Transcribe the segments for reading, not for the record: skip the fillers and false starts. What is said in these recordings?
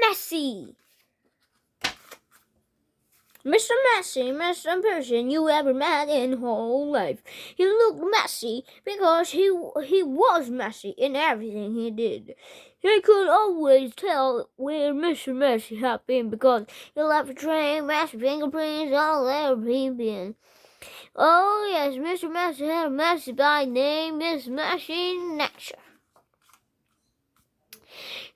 messy. Mr. Messy person you ever met in whole life. He looked messy because he was messy in everything he did. He could always tell where Mr. Messy had been because he left a trail, messy fingerprints all over he'd been. Oh yes, Mr. Messy had a messy by name, Miss Messy Nature.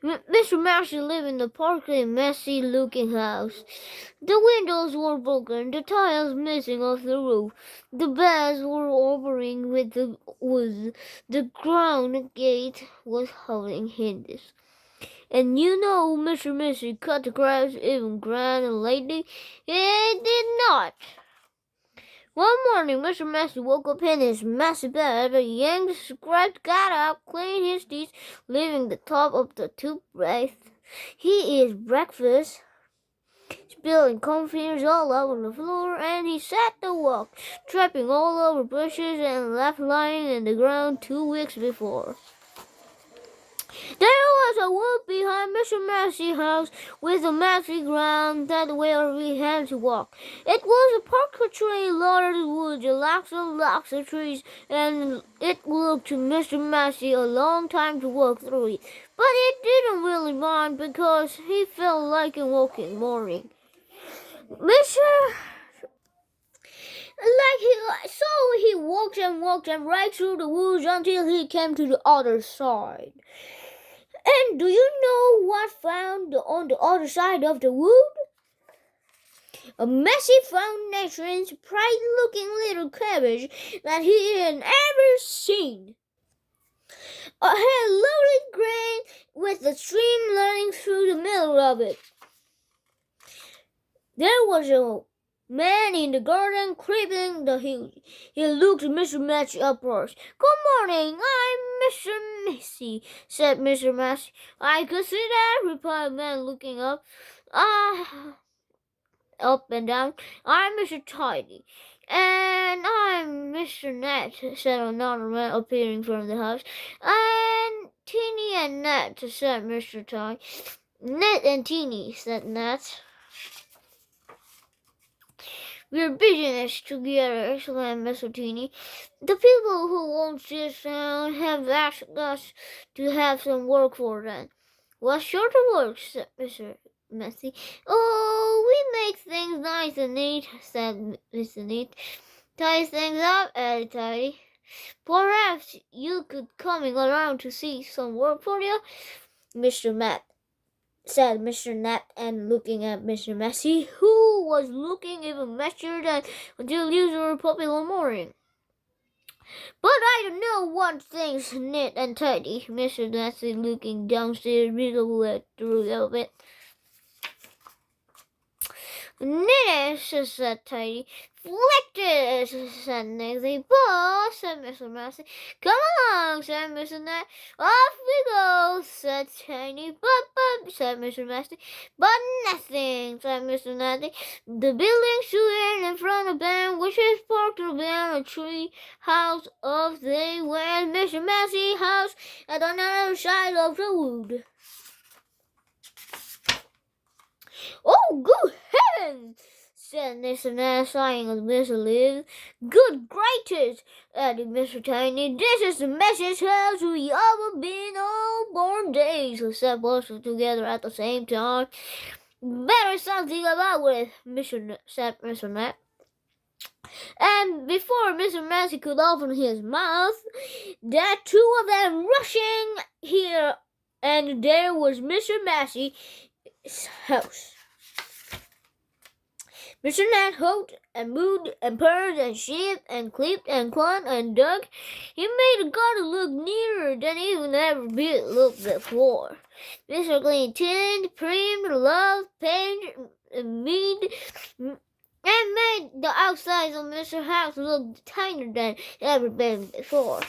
Mr. Messy lived in the partly messy-looking house. The windows were broken, the tiles missing off the roof, the beds were overing with the wood, the ground gate was having hinges. And you know Mr. Messy cut the grass even grand and lately? He did not. One morning, Mr. Messy woke up in his messy bed, yanked, scratched, got up, cleaned his teeth, leaving the top of the toothbrush. He ate breakfast, spilling cornflakes all over the floor, and he sat to walk, tripping all over bushes and left lying in the ground 2 weeks before. There was a wood behind Mr. Messy's house with a messy ground that where we had to walk. It was a park tree loaded with lots of trees, and it looked to Mr. Messy a long time to walk through it. But he didn't really mind because he felt like a walking morning. He walked and right through the woods until he came to the other side. And do you know what found on the other side of the wood? A messy foundation, bright-looking little cabbage that he had ever seen. A head loaded grain with a stream running through the middle of it. There was a man in the garden creeping the hill. He looked Mr. Messy up first. "Good morning, I'm Mr. Messy," said Mr. Messy. "I could see that," replied the man, looking up and down. "I'm Mr. Tidy." "And I'm Mr. Net," said another man, appearing from the house. "And Teeny and Net," said Mr. Tidy. "Net and Teeny," said Net. "We're business together," exclaimed Mr. Teeny. "The people who own this town have asked us to have some work for them." "What sort of work?" said Mr. Messy. "Oh, we make things nice and neat," said Mr. Neat. "Tie things up," added Tidy. "Perhaps you could coming around to see some work for you, Mr. Matt," said Mr. Nat, and looking at Mr. Messy, who was looking even messier than until usual popular morning. "But I don't know what things neat and tidy," Mr. Messy, looking downstairs, middle through a bit. "Neat," said Tidy. "Flick said Nancy. "But," said Mr. Messy. "Come along," said Mr. Nat. "Off we go," said Tiny. But," said Mr. Messy. "But nothing," said Mr. Natty. The building stood in front of them, which is parked behind a tree house of they went Mr. Messy's house at another side of the wood. "Oh, good heavens!" said Mr. Nat, sighing as Mr. Liz. "Good gracious!" added Mr. Tiny. "This is the messiest house we ever been all born days," said both together at the same time. "Better something about it," said Mr. Nat. And before Mr. Messy could open his mouth, there two of them rushing here, and there was Mr. Messy's house. Mr. Nat hopped and moved and purred and shipped and clipped and clung and dug. He made the garden look nearer than even ever did look before. Mr. Clean tinned, primed, loved, painted, and made the outsides of Mr. House look tinier than ever been before.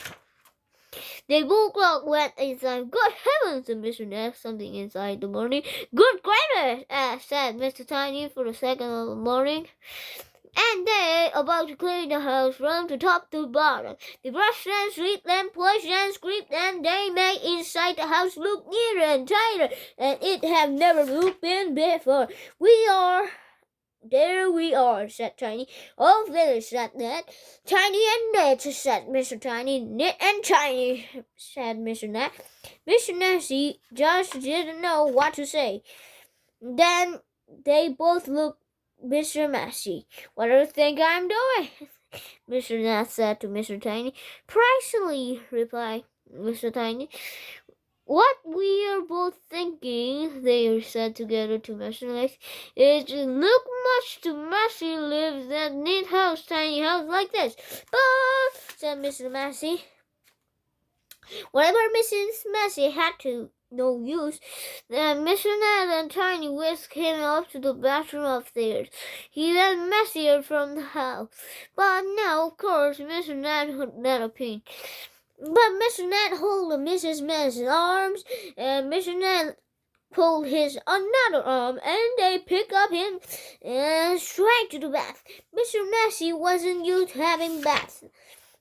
They both went inside. "Good heavens!" said Mr. Nat, something inside the morning. "Good gracious!" said Mr. Tiny for the second of the morning. and they about to clean the house from the top to bottom. They brushed and swept and pushed and scraped, and they made inside the house look neater and tighter, and it had never looked in before. There we are, said Tiny. Oh, Phyllis, said Ned. Tiny and Ned, said Mr. Tiny. Ned and Tiny, said Mr. Ned. Mr. Nancy just didn't know what to say. Then they both looked Mr. Massey. What do you think I'm doing? Mr. Ned said to Mr. Tiny. Precisely, replied Mr. Tiny. What we are both thinking, they said together to Mr. Legs, is to look much too messy live in that neat house, tiny house like this. But, said Mr. Massey, whatever Mrs. Massey had to no use, then Mr. Ned and Tiny whisked him up to the bathroom upstairs. He went messier from the house. But now, of course, Mr. Ned had not appeared. But Mr. Ned held Mrs. Massey's arms, and Mr. Ned pulled his another arm, and they picked up him and straight to the bath. Mr. Massey wasn't used to having baths.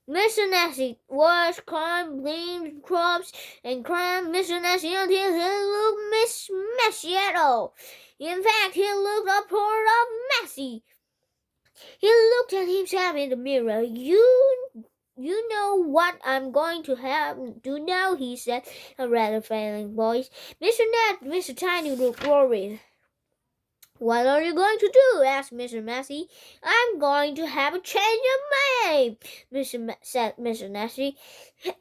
Mr. Massey washed, combed, cleaned, scrubbed, and crammed Mr. Massey until he looked messy at all. In fact, he looked a part of messy. He looked at himself in the mirror. You know what I'm going to have to now, he said, a rather failing voice. Mr. Ned, Mr. Tiny looked worried. What are you going to do? Asked Mr. Massey. I'm going to have a change of name, said Mr. Massey.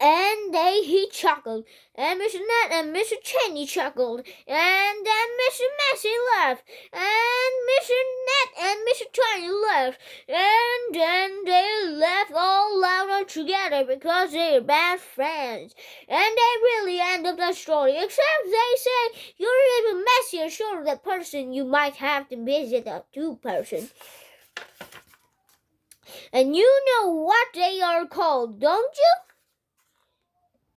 And he chuckled, and Mr. Ned and Mr. Tiny chuckled, and then Mr. Massey laughed, and Mr. Ned and Mr. Tiny laughed, and then they laughed all louder together because they're best friends. And they really end up the story, except they say you're even messier short of the person you might have to visit a two-person. And you know what they are called, don't you?